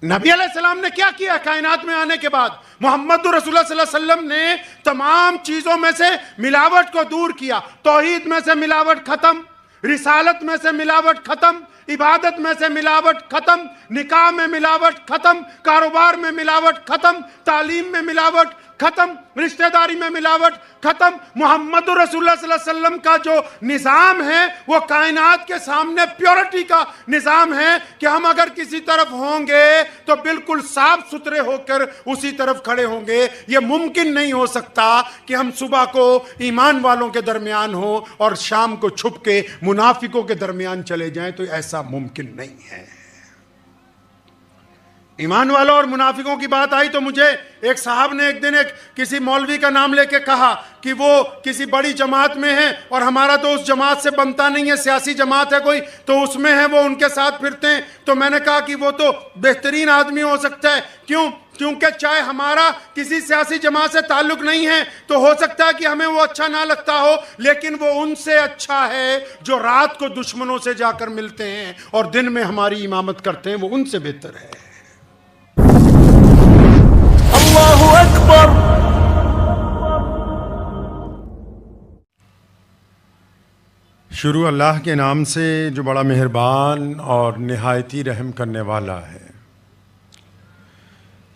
نبی علیہ السلام نے کیا کیا کائنات میں آنے کے بعد؟ محمد رسول اللہ صلی اللہ علیہ وسلم نے تمام چیزوں میں سے ملاوٹ کو دور کیا. توحید میں سے ملاوٹ ختم، رسالت میں سے ملاوٹ ختم، عبادت میں سے ملاوٹ ختم، نکاح میں ملاوٹ ختم، کاروبار میں ملاوٹ ختم، تعلیم میں ملاوٹ ختم، رشتہ داری میں ملاوٹ ختم. محمد رسول اللہ صلی اللہ علیہ وسلم کا جو نظام ہے وہ کائنات کے سامنے پیورٹی کا نظام ہے کہ ہم اگر کسی طرف ہوں گے تو بالکل صاف ستھرے ہو کر اسی طرف کھڑے ہوں گے. یہ ممکن نہیں ہو سکتا کہ ہم صبح کو ایمان والوں کے درمیان ہوں اور شام کو چھپ کے منافقوں کے درمیان چلے جائیں، تو ایسا ممکن نہیں ہے. ایمان والوں اور منافقوں کی بات آئی تو مجھے ایک صاحب نے ایک دن کسی مولوی کا نام لے کے کہا کہ وہ کسی بڑی جماعت میں ہیں اور ہمارا تو اس جماعت سے بنتا نہیں ہے، سیاسی جماعت ہے کوئی تو اس میں ہے، وہ ان کے ساتھ پھرتے ہیں. تو میں نے کہا کہ وہ تو بہترین آدمی ہو سکتا ہے. کیوں؟ کیونکہ چاہے ہمارا کسی سیاسی جماعت سے تعلق نہیں ہے تو ہو سکتا ہے کہ ہمیں وہ اچھا نہ لگتا ہو، لیکن وہ ان سے اچھا ہے جو رات کو دشمنوں سے جا کر ملتے ہیں اور دن میں ہماری امامت کرتے ہیں، وہ ان سے بہتر ہے. اللہ اکبر. شروع اللہ کے نام سے جو بڑا مہربان اور نہایتی رحم کرنے والا ہے.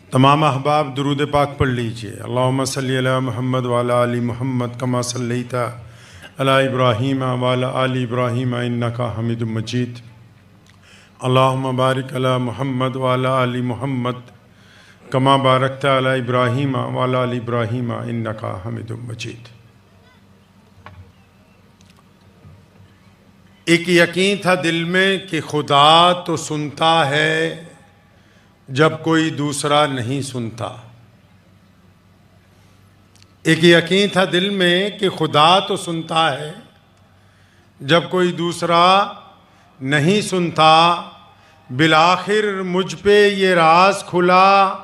تمام احباب درود پاک پڑھ لیجئے. اللہم صلی علی محمد وعلی آل محمد کما صلیت علی ابراہیم وعلی آل ابراہیم انکا حمید مجید. اللہم بارک علی محمد وعلی آل محمد کما بارکت علی ابراہیم وعلی آل ابراہیم انکا حمید مجید. ایک یقین تھا دل میں کہ خدا تو سنتا ہے جب کوئی دوسرا نہیں سنتا. ایک یقین تھا دل میں کہ خدا تو سنتا ہے جب کوئی دوسرا نہیں سنتا. بالآخر مجھ پہ یہ راز کھلا،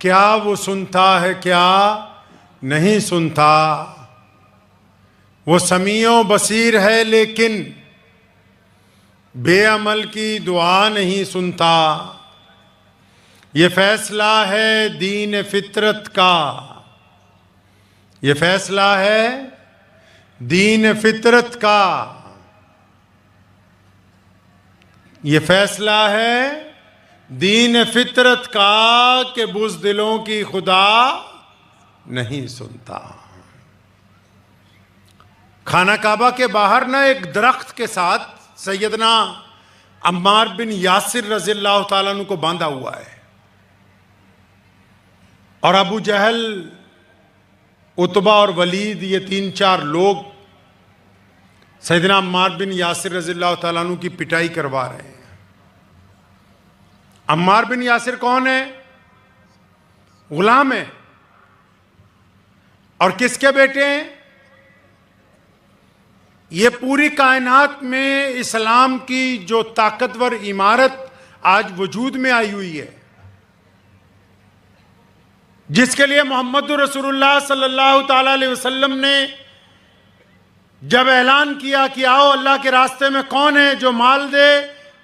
کیا وہ سنتا ہے کیا نہیں سنتا. وہ سمیع و بصیر ہے لیکن بے عمل کی دعا نہیں سنتا. یہ فیصلہ ہے دین فطرت کا، یہ فیصلہ ہے دین فطرت کا، یہ فیصلہ ہے دین فطرت کا کہ بزدلوں کی خدا نہیں سنتا. خانہ کعبہ کے باہر نہ ایک درخت کے ساتھ سیدنا عمار بن یاسر رضی اللہ تعالیٰ عنہ کو باندھا ہوا ہے، اور ابو جہل، عتبہ اور ولید یہ 3-4 لوگ سیدنا عمار بن یاسر رضی اللہ تعالیٰ عنہ کی پٹائی کروا رہے ہیں. عمار بن یاسر کون ہے؟ غلام ہے. اور کس کے بیٹے ہیں؟ یہ پوری کائنات میں اسلام کی جو طاقتور عمارت آج وجود میں آئی ہوئی ہے، جس کے لیے محمد رسول اللہ صلی اللہ تعالیٰ علیہ وسلم نے جب اعلان کیا کہ آؤ اللہ کے راستے میں کون ہے جو مال دے،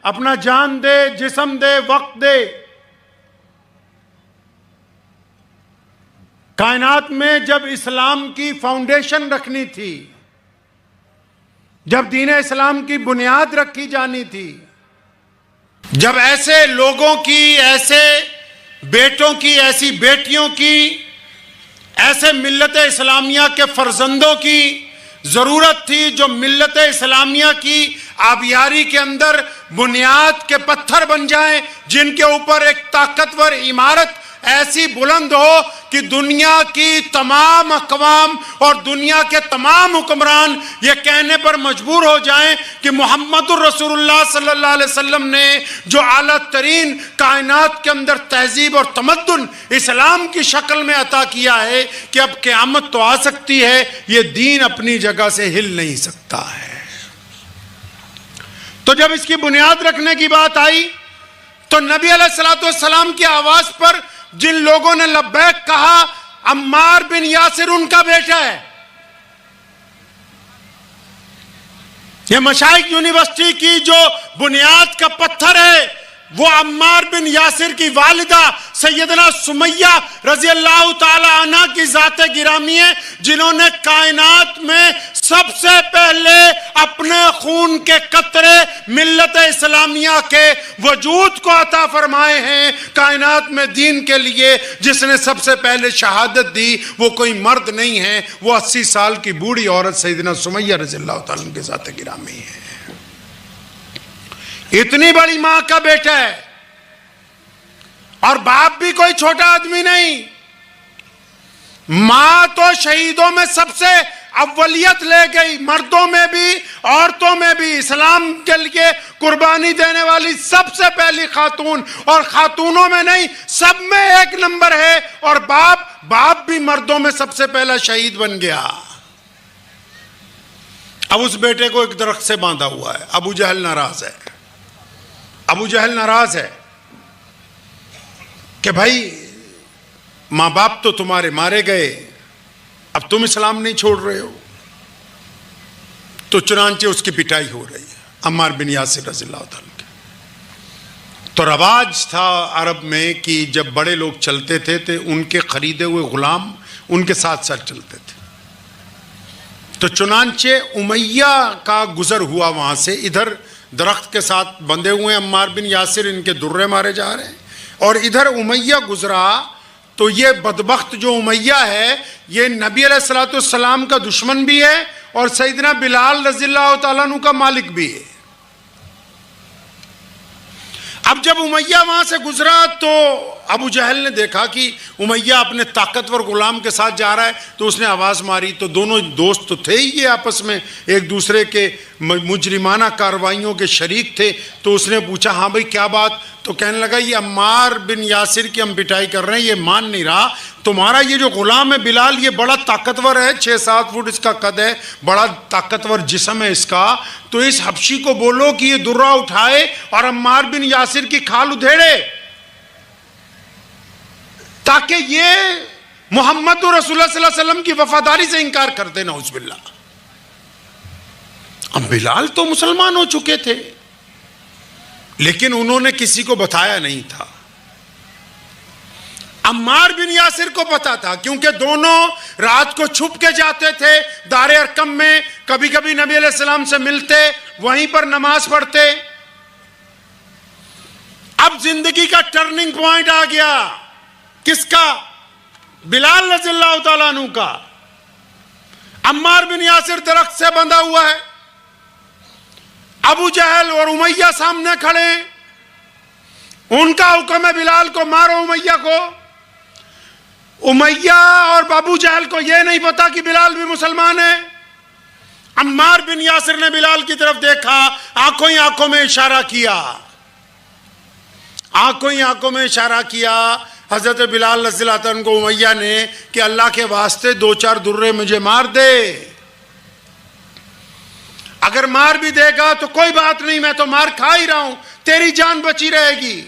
اپنا جان دے، جسم دے، وقت دے. کائنات میں جب اسلام کی فاؤنڈیشن رکھنی تھی، جب دین اسلام کی بنیاد رکھی جانی تھی، جب ایسے لوگوں کی، ایسے بیٹوں کی، ایسی بیٹیوں کی، ایسے ملت اسلامیہ کے فرزندوں کی ضرورت تھی جو ملت اسلامیہ کی آبیاری کے اندر بنیاد کے پتھر بن جائیں، جن کے اوپر ایک طاقتور عمارت ایسی بلند ہو کہ دنیا کی تمام اقوام اور دنیا کے تمام حکمران یہ کہنے پر مجبور ہو جائیں کہ محمد الرسول اللہ صلی اللہ علیہ وسلم نے جو اعلیٰ ترین کائنات کے اندر تہذیب اور تمدن اسلام کی شکل میں عطا کیا ہے کہ اب قیامت تو آ سکتی ہے، یہ دین اپنی جگہ سے ہل نہیں سکتا ہے. تو جب اس کی بنیاد رکھنے کی بات آئی تو نبی علیہ السلام کی آواز پر جن لوگوں نے لبیک کہا، عمار بن یاسر ان کا بیٹا ہے. یہ مشائخ یونیورسٹی کی جو بنیاد کا پتھر ہے، وہ عمار بن یاسر کی والدہ سیدنا سمیہ رضی اللہ تعالی عنہ کی ذات گرامی ہے، جنہوں نے کائنات میں سب سے پہلے اپنے خون کے قطرے ملت اسلامیہ کے وجود کو عطا فرمائے ہیں۔ کائنات میں دین کے لیے جس نے سب سے پہلے شہادت دی وہ کوئی مرد نہیں ہے، وہ 80 سال کی بوڑھی عورت سیدنا سمیہ رضی اللہ تعالیٰ عنہ کی ذات گرامی ہے۔ اتنی بڑی ماں کا بیٹا ہے، اور باپ بھی کوئی چھوٹا آدمی نہیں۔ ماں تو شہیدوں میں سب سے اولیت لے گئی، مردوں میں بھی عورتوں میں بھی اسلام کے لیے قربانی دینے والی سب سے پہلی خاتون، اور خاتونوں میں نہیں سب میں ایک نمبر ہے۔ اور باپ بھی مردوں میں سب سے پہلا شہید بن گیا۔ اب اس بیٹے کو ایک درخت سے باندھا ہوا ہے، ابو جہل ناراض ہے۔ ابو جہل ناراض ہے کہ بھائی ماں باپ تو تمہارے مارے گئے، اب تم اسلام نہیں چھوڑ رہے ہو، تو چنانچہ اس کی پٹائی ہو رہی ہے عمار بن یاسر رضی اللہ تعالیٰ کے۔ تو رواج تھا عرب میں کہ جب بڑے لوگ چلتے تھے تو ان کے خریدے ہوئے غلام ان کے ساتھ ساتھ چلتے تھے۔ تو چنانچہ امیہ کا گزر ہوا وہاں سے، ادھر درخت کے ساتھ بندھے ہوئے عمار بن یاسر، ان کے درے مارے جا رہے ہیں، اور ادھر امیہ گزرا۔ تو یہ بدبخت جو امیہ ہے یہ نبی علیہ الصلوۃ والسلام کا دشمن بھی ہے اور سیدنا بلال رضی اللہ تعالیٰ عنہ کا مالک بھی ہے۔ اب جب امیہ وہاں سے گزرا تو ابو جہل نے دیکھا کہ امیہ اپنے طاقتور غلام کے ساتھ جا رہا ہے، تو اس نے آواز ماری۔ تو دونوں دوست تو تھے ہی یہ آپس میں ایک دوسرے کے مجرمانہ کارروائیوں کے شریک تھے۔ تو اس نے پوچھا ہاں بھائی کیا بات؟ تو کہنے لگا یہ عمار بن یاسر کی ہم پٹائی کر رہے ہیں، یہ مان نہیں رہا۔ تمہارا یہ جو غلام ہے بلال یہ بڑا طاقتور ہے، 6-7 فٹ اس کا قد ہے، بڑا طاقتور جسم ہے اس کا، تو اس حبشی کو بولو کہ یہ درہ اٹھائے اور عمار بن یاسر کی کھال ادھیڑے، تاکہ یہ محمد رسول اللہ صلی اللہ علیہ وسلم کی وفاداری سے انکار کر دے، نعوذ باللہ۔ اب بلال تو مسلمان ہو چکے تھے لیکن انہوں نے کسی کو بتایا نہیں تھا۔ عمار بن یاسر کو پتا تھا کیونکہ دونوں رات کو چھپ کے جاتے تھے دار ارقم میں، کبھی کبھی نبی علیہ السلام سے ملتے، وہیں پر نماز پڑھتے۔ اب زندگی کا ٹرننگ پوائنٹ آ گیا، کس کا؟ بلال رضی اللہ تعالیٰ عنہ کا۔ عمار بن یاسر درخت سے بندھا ہوا ہے، ابو جہل اور امیہ سامنے کھڑے ہیں، ان کا حکم ہے بلال کو مارو امیہ کو۔ امیہ اور ابو جہل کو یہ نہیں پتا کہ بلال بھی مسلمان ہے۔ عمار بن یاسر نے بلال کی طرف دیکھا، آنکھوں ہی آنکھوں میں اشارہ کیا، آنکھوں ہی آنکھوں میں اشارہ کیا حضرت بلال رضی اللہ عنہ کو امیہ نے کہ اللہ کے واسطے 2-4 درے مجھے مار دے، اگر مار بھی دے گا تو کوئی بات نہیں، میں تو مار کھا ہی رہا ہوں، تیری جان بچی رہے گی۔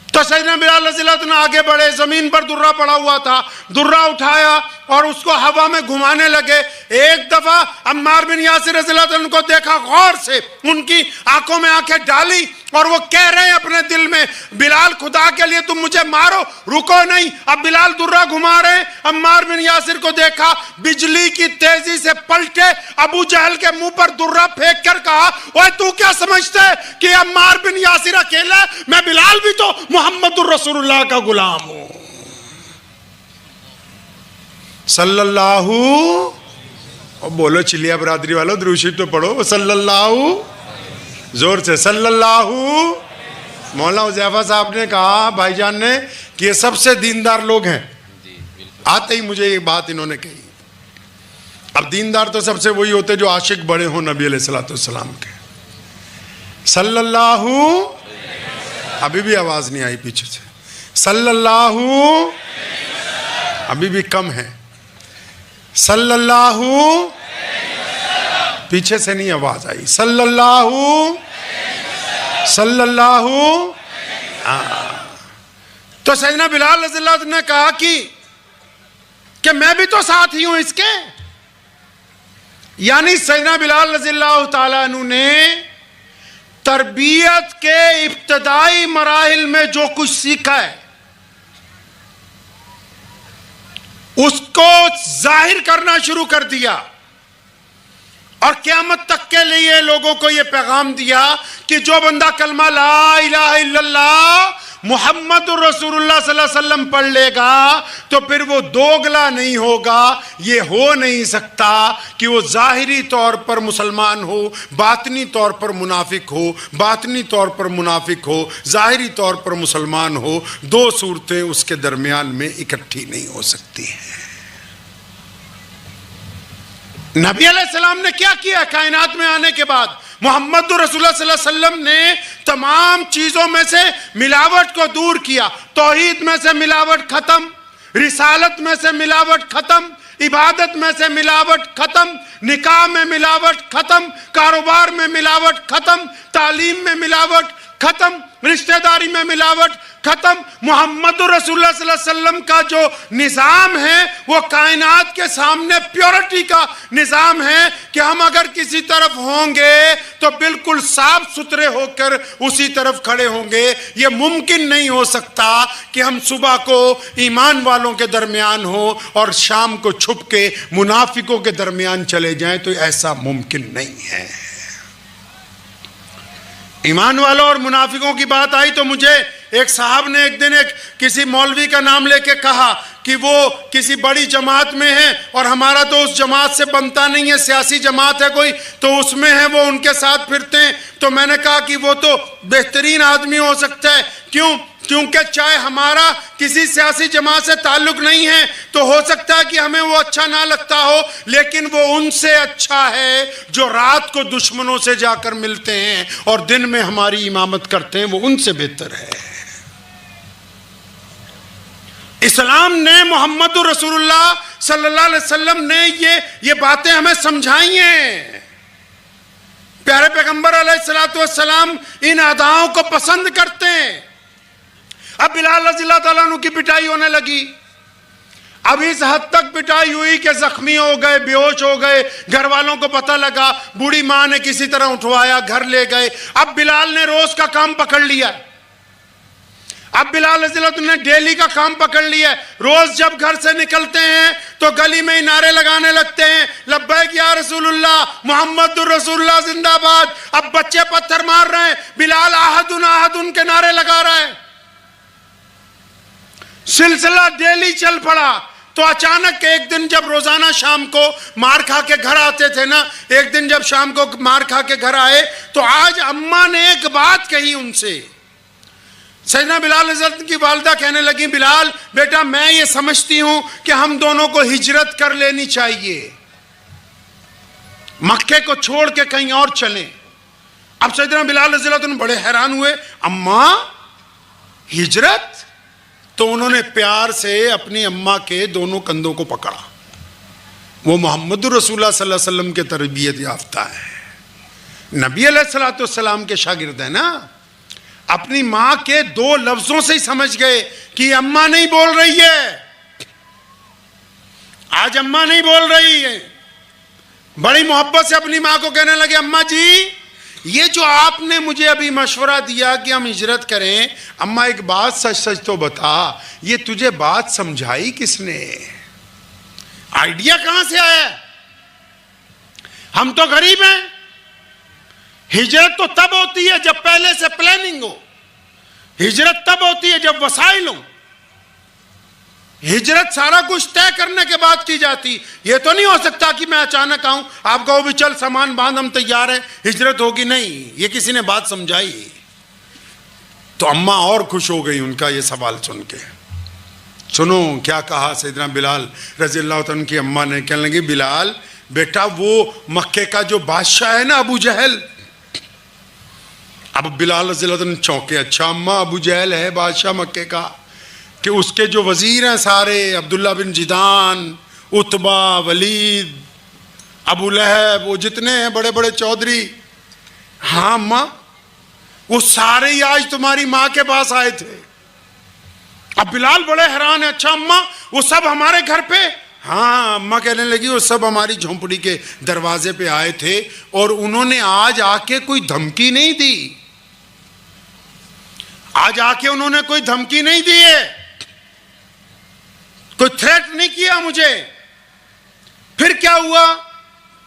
تو سیدنا بلال رضی اللہ عنہ آگے بڑھے، زمین پر درہ پڑا ہوا تھا، درہ اٹھایا اور اس کو ہوا میں گھمانے لگے۔ ایک دفعہ عمار بن یاسر رضی اللہ عنہ کو دیکھا، غور سے ان کی آنکھوں میں آنکھیں ڈالی اور وہ کہہ رہے ہیں اپنے دل میں، بلال خدا کے لیے تم مجھے مارو، رکو نہیں۔ اب بلال درہ گھما رہے ہیں، عمار بن یاسر کو دیکھا، بجلی کی تیزی سے پلٹے، ابو جہل کے منہ پر درہ پھینک کر کہا، اوے تو کیا سمجھتا ہے کہ عمار بن یاسر اکیلا ہے؟ میں بلال بھی تو محمد الرسول اللہ کا غلام ہوں۔ صلی اللہ، بولو چلیا برادری والو درود شریف تو پڑھو، صلی اللہ، زور سے صلی اللہ۔ مولانا حذیفہ صاحب نے کہا بھائی جان نے کہ یہ سب سے دیندار لوگ ہیں، آتے ہی مجھے یہ بات انہوں نے کہی۔ اب دیندار تو سب سے وہی ہوتے جو عاشق بڑے ہوں نبی علیہ الصلوۃ والسلام کے۔ صلی اللہ، ابھی بھی آواز نہیں آئی پیچھے سے، صلی اللہ، ابھی بھی کم ہے، صلی اللہ، پیچھے سے نہیں آواز آئی، صلی اللہ، صلی اللہ۔ تو سیدنا بلال رضی اللہ عنہ نے کہا کہ میں بھی تو ساتھ ہی ہوں اس کے، یعنی سیدنا بلال رضی اللہ تعالیٰ عنہ نے تربیت کے ابتدائی مراحل میں جو کچھ سیکھا ہے اس کو ظاہر کرنا شروع کر دیا، اور قیامت تک کے لیے لوگوں کو یہ پیغام دیا کہ جو بندہ کلمہ لا الہ الا اللہ محمد رسول اللہ صلی اللہ علیہ وسلم پڑھ لے گا تو پھر وہ دوگلا نہیں ہوگا۔ یہ ہو نہیں سکتا کہ وہ ظاہری طور پر مسلمان ہو، باطنی طور پر منافق ہو، باطنی طور پر منافق ہو، ظاہری طور پر مسلمان ہو۔ دو صورتیں اس کے درمیان میں اکٹھی نہیں ہو سکتی ہیں۔ نبی علیہ السلام نے کیا کیا کائنات میں آنے کے بعد؟ محمد رسول اللہ صلی اللہ علیہ وسلم نے تمام چیزوں میں سے ملاوٹ کو دور کیا۔ توحید میں سے ملاوٹ ختم، رسالت میں سے ملاوٹ ختم، عبادت میں سے ملاوٹ ختم، نکاح میں ملاوٹ ختم، کاروبار میں ملاوٹ ختم، تعلیم میں ملاوٹ ختم، رشتہ داری میں ملاوٹ ختم۔ محمد رسول اللہ صلی اللہ علیہ وسلم کا جو نظام ہے وہ کائنات کے سامنے پیورٹی کا نظام ہے کہ ہم اگر کسی طرف ہوں گے تو بالکل صاف ستھرے ہو کر اسی طرف کھڑے ہوں گے۔ یہ ممکن نہیں ہو سکتا کہ ہم صبح کو ایمان والوں کے درمیان ہو اور شام کو چھپ کے منافقوں کے درمیان چلے جائیں، تو ایسا ممکن نہیں ہے۔ ایمان والوں اور منافقوں کی بات آئی تو مجھے ایک صاحب نے ایک دن کسی مولوی کا نام لے کے کہا کہ وہ کسی بڑی جماعت میں ہے اور ہمارا تو اس جماعت سے بنتا نہیں ہے، سیاسی جماعت ہے کوئی تو اس میں ہے، وہ ان کے ساتھ پھرتے ہیں۔ تو میں نے کہا کہ وہ تو بہترین آدمی ہو سکتا ہے، کیونکہ چاہے ہمارا کسی سیاسی جماعت سے تعلق نہیں ہے تو ہو سکتا ہے کہ ہمیں وہ اچھا نہ لگتا ہو، لیکن وہ ان سے اچھا ہے جو رات کو دشمنوں سے جا کر ملتے ہیں اور دن میں ہماری امامت کرتے ہیں، وہ ان سے بہتر ہے۔ اسلام نے، محمد رسول اللہ صلی اللہ علیہ وسلم نے یہ باتیں ہمیں سمجھائی ہیں۔ پیارے پیغمبر علیہ السلام ان اداؤں کو پسند کرتے ہیں۔ اب بلال رضی اللہ تعالیٰ عنہ کی پٹائی ہونے لگی، اب اس حد تک پٹائی ہوئی کہ زخمی ہو گئے، بے ہوش ہو گئے، گھر والوں کو پتہ لگا، بوڑھی ماں نے کسی طرح اٹھوایا، گھر لے گئے۔ اب بلال نے روز کا کام پکڑ لیا، اب بلال رضی اللہ عنہ نے ڈیلی کا کام پکڑ لیا ہے۔ روز جب گھر سے نکلتے ہیں تو گلی میں نعرے لگانے لگتے ہیں، لبیک یا رسول اللہ، محمد رسول اللہ زندہ باد۔ اب بچے پتھر مار رہے ہیں، بلال احدن احدن کے نعرے لگا رہا ہے۔ سلسلہ ڈیلی چل پڑا۔ تو اچانک ایک دن جب روزانہ شام کو مار کھا کے گھر آتے تھے نا، ایک دن جب شام کو مار کھا کے گھر آئے تو آج اماں نے ایک بات کہی ان سے۔ سیدنا بلال رضی اللہ عنہ کی والدہ کہنے لگی، بلال بیٹا میں یہ سمجھتی ہوں کہ ہم دونوں کو ہجرت کر لینی چاہیے، مکے کو چھوڑ کے کہیں اور چلیں۔ اب سیدنا بلال رضی اللہ عنہ بڑے حیران ہوئے، اماں ہجرت؟ تو انہوں نے پیار سے اپنی اماں کے دونوں کندھوں کو پکڑا۔ وہ محمد رسول اللہ صلی اللہ علیہ وسلم کے تربیت یافتہ ہے، نبی علیہ السلام کے شاگرد ہیں نا، اپنی ماں کے دو لفظوں سے ہی سمجھ گئے کہ اماں نہیں بول رہی ہے، آج اماں نہیں بول رہی ہے۔ بڑی محبت سے اپنی ماں کو کہنے لگے، اماں جی یہ جو آپ نے مجھے ابھی مشورہ دیا کہ ہم ہجرت کریں، اماں ایک بات سچ سچ تو بتا، یہ تجھے بات سمجھائی کس نے؟ آئیڈیا کہاں سے آیا؟ ہم تو غریب ہیں، ہجرت تو تب ہوتی ہے جب پہلے سے پلاننگ ہو، ہجرت تب ہوتی ہے جب وسائل ہوں، ہجرت سارا کچھ طے کرنے کے بعد کی جاتی۔ یہ تو نہیں ہو سکتا کہ میں اچانک آؤں، آپ کہو بھی چل سامان باندھ ہم تیار ہیں ہجرت ہوگی، نہیں، یہ کسی نے بات سمجھائی۔ تو اماں اور خوش ہو گئی ان کا یہ سوال سن کے۔ سنو کیا کہا سیدنا بلال رضی اللہ عنہ کی اماں نے، کہنے لگی بلال بیٹا وہ مکے کا جو بادشاہ ہے نا ابو جہل۔ اب بلال رضی اللہ عنہ چونکے، اچھا اماں ابو جہل ہے بادشاہ مکے کا، کہ اس کے جو وزیر ہیں سارے، عبداللہ بن جدان، عتبہ، ولید، ابو لہب، وہ جتنے ہیں بڑے بڑے چودھری، ہاں اماں وہ سارے ہی آج تمہاری ماں کے پاس آئے تھے۔ اب بلال بڑے حیران ہیں، اچھا اماں وہ سب ہمارے گھر پہ؟ ہاں اماں کہنے لگی وہ سب ہماری جھونپڑی کے دروازے پہ آئے تھے اور انہوں نے آج آ کے کوئی دھمکی نہیں دی، آج آ کے انہوں نے کوئی دھمکی نہیں دی ہے، کوئی تھریٹ نہیں کیا مجھے۔ پھر کیا ہوا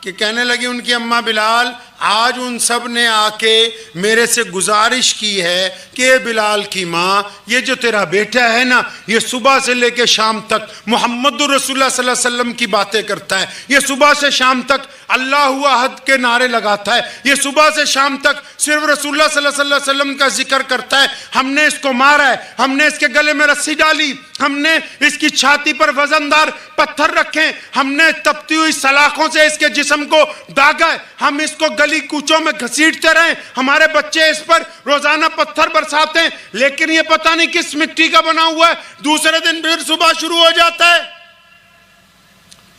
کہ کہنے لگی ان کی اماں بلال آج ان سب نے آ کے میرے سے گزارش کی ہے کہ اے بلال کی ماں، یہ جو تیرا بیٹا ہے نا یہ صبح سے لے کے شام تک محمد رسول اللہ صلی اللہ علیہ وسلم کی باتیں کرتا ہے، یہ صبح سے شام تک اللہ احد کے نعرے لگاتا ہے، یہ صبح سے شام تک صرف رسول اللہ صلی اللہ علیہ وسلم کا ذکر کرتا ہے، ہم نے اس کو مارا ہے، ہم نے اس کے گلے میں رسی ڈالی، ہم نے اس کی چھاتی پر وزندار پتھر رکھے، ہم نے تپتی ہوئی سلاخوں سے اس کے جسم کو داغا ہے، ہم اس کو گلی کوچوں میں گھسیٹتے رہے، ہمارے بچے اس پر روزانہ پتھر برساتے ہیں، لیکن یہ پتہ نہیں کس مٹی کا بنا ہوا ہے، دوسرے دن پھر صبح شروع ہو جاتا ہے۔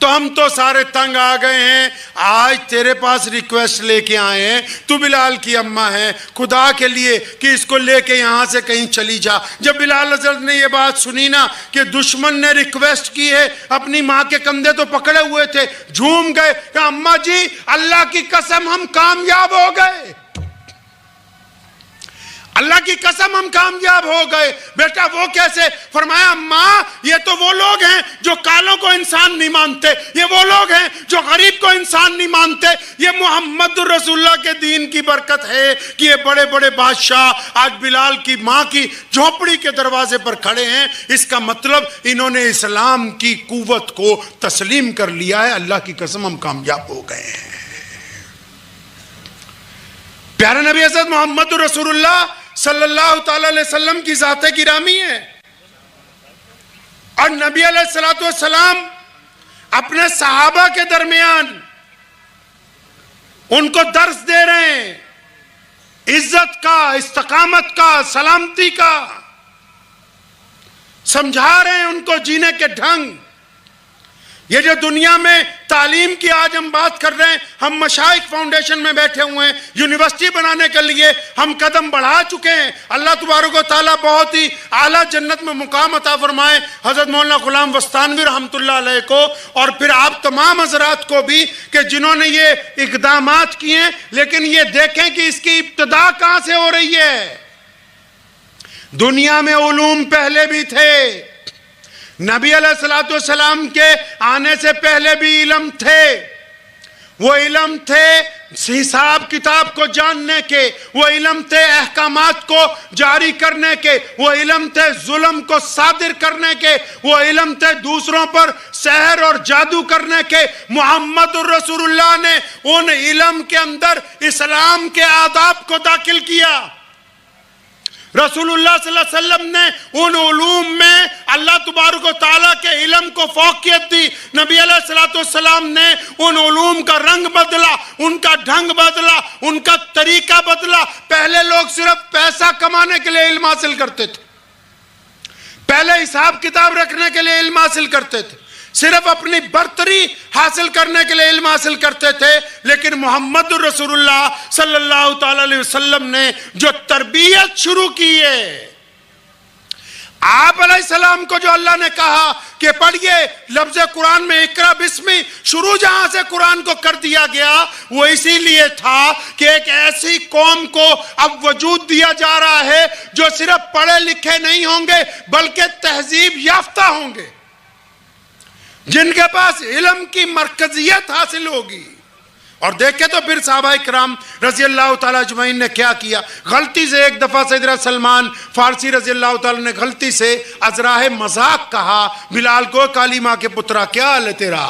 تو ہم تو سارے تنگ آ گئے ہیں، آج تیرے پاس ریکویسٹ لے کے آئے ہیں، تو بلال کی اماں ہے، خدا کے لیے کہ اس کو لے کے یہاں سے کہیں چلی جا۔ جب بلال حضرت نے یہ بات سنی نا کہ دشمن نے ریکویسٹ کی ہے، اپنی ماں کے کندھے تو پکڑے ہوئے تھے، جھوم گئے کہ اماں جی اللہ کی قسم ہم کامیاب ہو گئے، اللہ کی قسم ہم کامیاب ہو گئے۔ بیٹا وہ کیسے؟ فرمایا ماں یہ تو وہ لوگ ہیں جو کالوں کو انسان نہیں مانتے، یہ وہ لوگ ہیں جو غریب کو انسان نہیں مانتے، یہ محمد رسول اللہ کے دین کی برکت ہے کہ یہ بڑے بڑے بادشاہ آج بلال کی ماں کی جھونپڑی کے دروازے پر کھڑے ہیں۔ اس کا مطلب انہوں نے اسلام کی قوت کو تسلیم کر لیا ہے۔ اللہ کی قسم ہم کامیاب ہو گئے ہیں۔ پیارے نبی حضرت محمد رسول اللہ صلی اللہ تعالی علیہ وسلم کی ذات گرامی ہے، اور نبی علیہ السلام اپنے صحابہ کے درمیان ان کو درس دے رہے ہیں عزت کا، استقامت کا، سلامتی کا، سمجھا رہے ہیں ان کو جینے کے ڈھنگ۔ یہ جو دنیا میں تعلیم کی آج ہم بات کر رہے ہیں، ہم مشائخ فاؤنڈیشن میں بیٹھے ہوئے ہیں، یونیورسٹی بنانے کے لیے ہم قدم بڑھا چکے ہیں۔ اللہ تبارک و تعالیٰ بہت ہی اعلیٰ جنت میں مقام عطا فرمائے حضرت مولانا غلام وستانوی رحمۃ اللہ علیہ کو، اور پھر آپ تمام حضرات کو بھی کہ جنہوں نے یہ اقدامات کیے ہیں۔ لیکن یہ دیکھیں کہ اس کی ابتدا کہاں سے ہو رہی ہے۔ دنیا میں علوم پہلے بھی تھے، نبی علیہ السلام کے آنے سے پہلے بھی علم تھے، وہ علم تھے حساب کتاب کو جاننے کے، وہ علم تھے احکامات کو جاری کرنے کے، وہ علم تھے ظلم کو صادر کرنے کے، وہ علم تھے دوسروں پر سحر اور جادو کرنے کے۔ محمد الرسول اللہ نے ان علم کے اندر اسلام کے آداب کو داخل کیا۔ رسول اللہ صلی اللہ علیہ وسلم نے ان علوم میں اللہ تبارک و تعالیٰ کے علم کو فوقیت دی۔ نبی علیہ السلام نے ان علوم کا رنگ بدلا، ان کا ڈھنگ بدلا، ان کا طریقہ بدلا۔ پہلے لوگ صرف پیسہ کمانے کے لیے علم حاصل کرتے تھے، پہلے حساب کتاب رکھنے کے لیے علم حاصل کرتے تھے، صرف اپنی برتری حاصل کرنے کے لیے علم حاصل کرتے تھے۔ لیکن محمد رسول اللہ صلی اللہ تعالی علیہ وسلم نے جو تربیت شروع کی ہے، آپ علیہ السلام کو جو اللہ نے کہا کہ پڑھیے لفظ قرآن میں اقرا بسمی، شروع جہاں سے قرآن کو کر دیا گیا وہ اسی لیے تھا کہ ایک ایسی قوم کو اب وجود دیا جا رہا ہے جو صرف پڑھے لکھے نہیں ہوں گے بلکہ تہذیب یافتہ ہوں گے، جن کے پاس علم کی مرکزیت حاصل ہوگی۔ اور دیکھیں تو پھر صحابہ کرام رضی اللہ تعالیٰ اجمعین نے کیا کیا۔ غلطی سے ایک دفعہ سیدنا سلمان فارسی رضی اللہ تعالیٰ نے غلطی سے ازراہ مذاق کہا بلال کو، کالی ماں کے پترا کیا حال ہے تیرا؟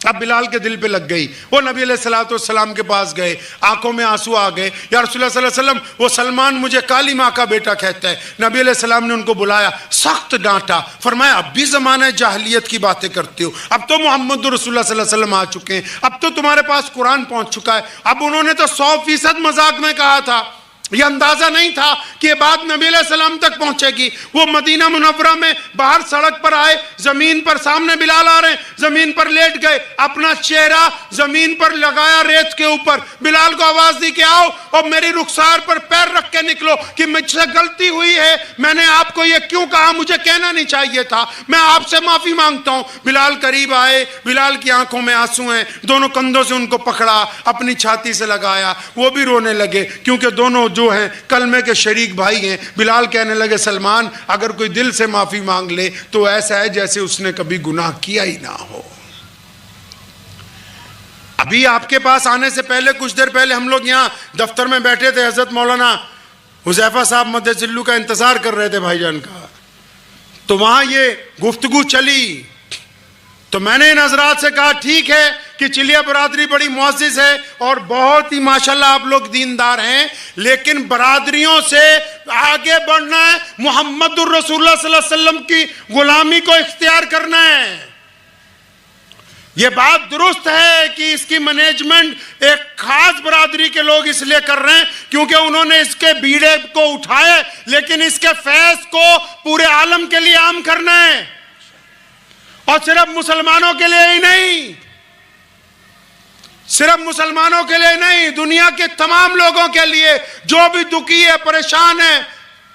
اب بلال کے دل پہ لگ گئی، وہ نبی علیہ السلام کے پاس گئے، آنکھوں میں آنسو آ گئے، یا رسول اللہ صلی اللہ علیہ وسلم وہ سلمان مجھے کالی ماں کا بیٹا کہتا ہے۔ نبی علیہ السلام نے ان کو بلایا، سخت ڈانٹا، فرمایا اب بھی زمانہ جاہلیت کی باتیں کرتے ہو، اب تو محمد رسول اللہ صلی اللہ علیہ وسلم آ چکے ہیں، اب تو تمہارے پاس قرآن پہنچ چکا ہے۔ اب انہوں نے تو 100% مذاق میں کہا تھا، یہ اندازہ نہیں تھا کہ یہ بات نبی علیہ السلام تک پہنچے گی. وہ مدینہ منورہ میں باہر سڑک پر آئے, زمین پر سامنے بلال آ رہے ہیں, زمین پر لیٹ گئے, اپنا چہرہ زمین پر لگایا ریت کے اوپر, بلال کو آواز دی کہ آؤ اور میری رخسار پر پیر رکھ کے نکلو کہ مجھ سے غلطی ہوئی ہے, میں نے آپ کو یہ کیوں کہا, مجھے کہنا نہیں چاہیے تھا, میں آپ سے معافی مانگتا ہوں. بلال قریب آئے, بلال کی آنکھوں میں آنسو ہیں, دونوں کندھوں سے ان کو پکڑا, اپنی چھاتی سے لگایا, وہ بھی رونے لگے کیونکہ دونوں جو ہیں کلمے کے شریک بھائی ہیں. بلال کہنے لگے سلمان اگر کوئی دل سے معافی مانگ لے تو ایسا ہے جیسے اس نے کبھی گناہ کیا ہی نہ ہو. ابھی آپ کے پاس آنے سے پہلے کچھ دیر پہلے ہم لوگ یہاں دفتر میں بیٹھے تھے, حضرت مولانا حذیفہ صاحب مدد ذلو کا انتظار کر رہے تھے بھائی جان کا, تو وہاں یہ گفتگو چلی تو میں نے ان حضرات سے کہا ٹھیک ہے کہ چلیا برادری بڑی معزز ہے اور بہت ہی ماشاءاللہ آپ لوگ دیندار ہیں, لیکن برادریوں سے آگے بڑھنا ہے, محمد الرسول اللہ صلی اللہ علیہ وسلم کی غلامی کو اختیار کرنا ہے. یہ بات درست ہے کہ اس کی مینجمنٹ ایک خاص برادری کے لوگ اس لیے کر رہے ہیں کیونکہ انہوں نے اس کے بیڑے کو اٹھائے, لیکن اس کے فیض کو پورے عالم کے لیے عام کرنا ہے, اور صرف مسلمانوں کے لیے ہی نہیں, صرف مسلمانوں کے لیے نہیں, دنیا کے تمام لوگوں کے لیے جو بھی دکھی ہے, پریشان ہے,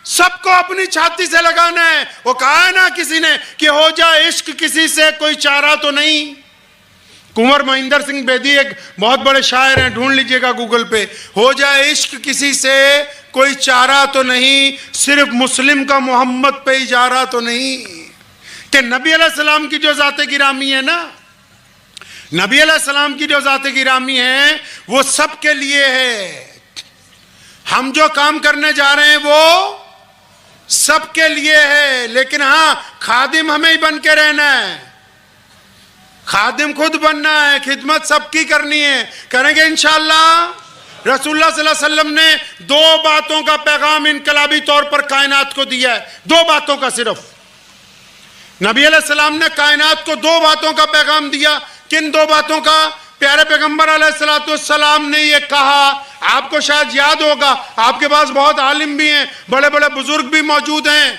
سب کو اپنی چھاتی سے لگانا ہے. وہ کہا ہے نا کسی نے کہ ہو جائے عشق کسی سے کوئی چارہ تو نہیں. کنور مہندر سنگھ بیدی ایک بہت بڑے شاعر ہیں, ڈھونڈ لیجئے گا گوگل پہ, ہو جائے عشق کسی سے کوئی چارہ تو نہیں, صرف مسلم کا محمد پہ اجارہ تو نہیں. کہ نبی علیہ السلام کی جو ذات گرامی ہے نا, نبی علیہ السلام کی جو ذات گرامی ہے وہ سب کے لیے ہے. ہم جو کام کرنے جا رہے ہیں وہ سب کے لیے ہے, لیکن ہاں خادم ہمیں ہی بن کے رہنا ہے, خادم خود بننا ہے, خدمت سب کی کرنی ہے, کریں گے انشاءاللہ. رسول اللہ صلی اللہ علیہ وسلم نے 2 باتوں کا پیغام انقلابی طور پر کائنات کو دیا ہے, 2 باتوں کا صرف. نبی علیہ السلام نے کائنات کو 2 باتوں کا پیغام دیا. کن 2 باتوں کا؟ پیارے پیغمبر علیہ السلام نے یہ کہا, آپ کو شاید یاد ہوگا, آپ کے پاس بہت عالم بھی ہیں, بڑے بڑے بزرگ بھی موجود ہیں.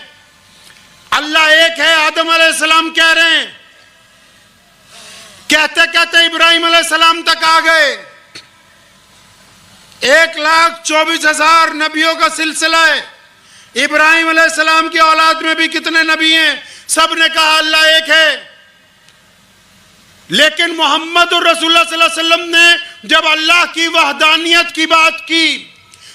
اللہ ایک ہے, آدم علیہ السلام کہہ رہے ہیں, کہتے کہتے ابراہیم علیہ السلام تک آ گئے. 1,24,000 نبیوں کا سلسلہ ہے. ابراہیم علیہ السلام کی اولاد میں بھی کتنے نبی ہیں, سب نے کہا اللہ ایک ہے. لیکن محمد الرسول اللہ صلی اللہ علیہ وسلم نے جب اللہ کی وحدانیت کی بات کی,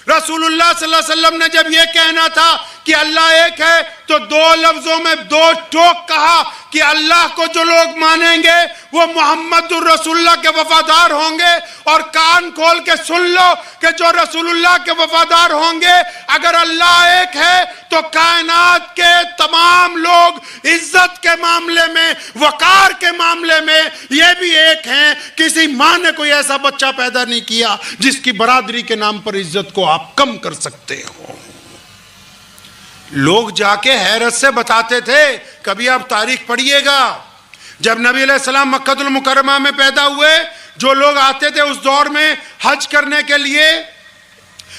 رسول اللہ صلی اللہ علیہ وسلم نے جب یہ کہنا تھا کہ اللہ ایک ہے, تو 2 لفظوں میں 2 ٹوک کہا کہ اللہ کو جو لوگ مانیں گے وہ محمد الرسول اللہ کے وفادار ہوں گے. اور کان کھول کے سن لو کہ جو رسول اللہ کے وفادار ہوں گے, اگر اللہ ایک ہے تو کائنات کے تمام لوگ عزت کے معاملے میں, وقار کے معاملے میں یہ بھی ایک ہیں. کسی ماں نے کوئی ایسا بچہ پیدا نہیں کیا جس کی برادری کے نام پر عزت کو آپ کم کر سکتے ہو. لوگ جا کے حیرت سے بتاتے تھے, کبھی آپ تاریخ پڑھیے گا, جب نبی علیہ السلام مکہ المکرمہ میں پیدا ہوئے, جو لوگ آتے تھے اس دور میں حج کرنے کے لیے,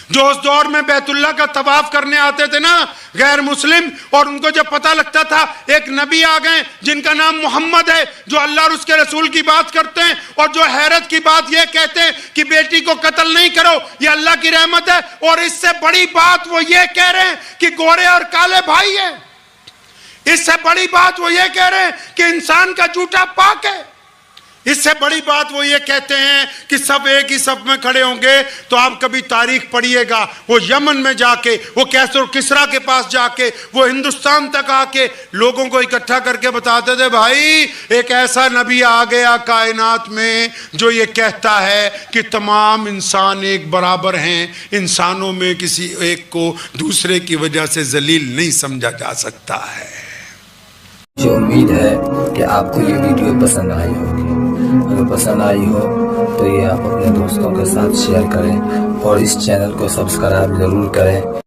جو اس دور میں بیت اللہ کا طواف کرنے آتے تھے نا غیر مسلم, اور ان کو جب پتہ لگتا تھا ایک نبی آ گئے جن کا نام محمد ہے, جو اللہ اور اس کے رسول کی بات کرتے ہیں, اور جو حیرت کی بات یہ کہتے ہیں کہ بیٹی کو قتل نہیں کرو, یہ اللہ کی رحمت ہے, اور اس سے بڑی بات وہ یہ کہہ رہے ہیں کہ گورے اور کالے بھائی ہیں. اس سے بڑی بات وہ یہ کہہ رہے ہیں کہ انسان کا جھوٹا پاک ہے. اس سے بڑی بات وہ یہ کہتے ہیں کہ سب ایک ہی صف میں کھڑے ہوں گے. تو آپ کبھی تاریخ پڑھیے گا, وہ یمن میں جا کے, وہ کیسر کسرا کے پاس جا کے, وہ ہندوستان تک آ کے لوگوں کو اکٹھا کر کے بتاتے تھے بھائی ایک ایسا نبی آ گیا کائنات میں جو یہ کہتا ہے کہ تمام انسان ایک برابر ہیں, انسانوں میں کسی ایک کو دوسرے کی وجہ سے ذلیل نہیں سمجھا جا سکتا ہے. مجھے امید ہے کہ آپ کو یہ ویڈیو پسند آئی ہوگی. اگر پسند آئی ہو تو یہ آپ اپنے دوستوں کے ساتھ شیئر کریں اور اس چینل کو سبسکرائب ضرور کریں.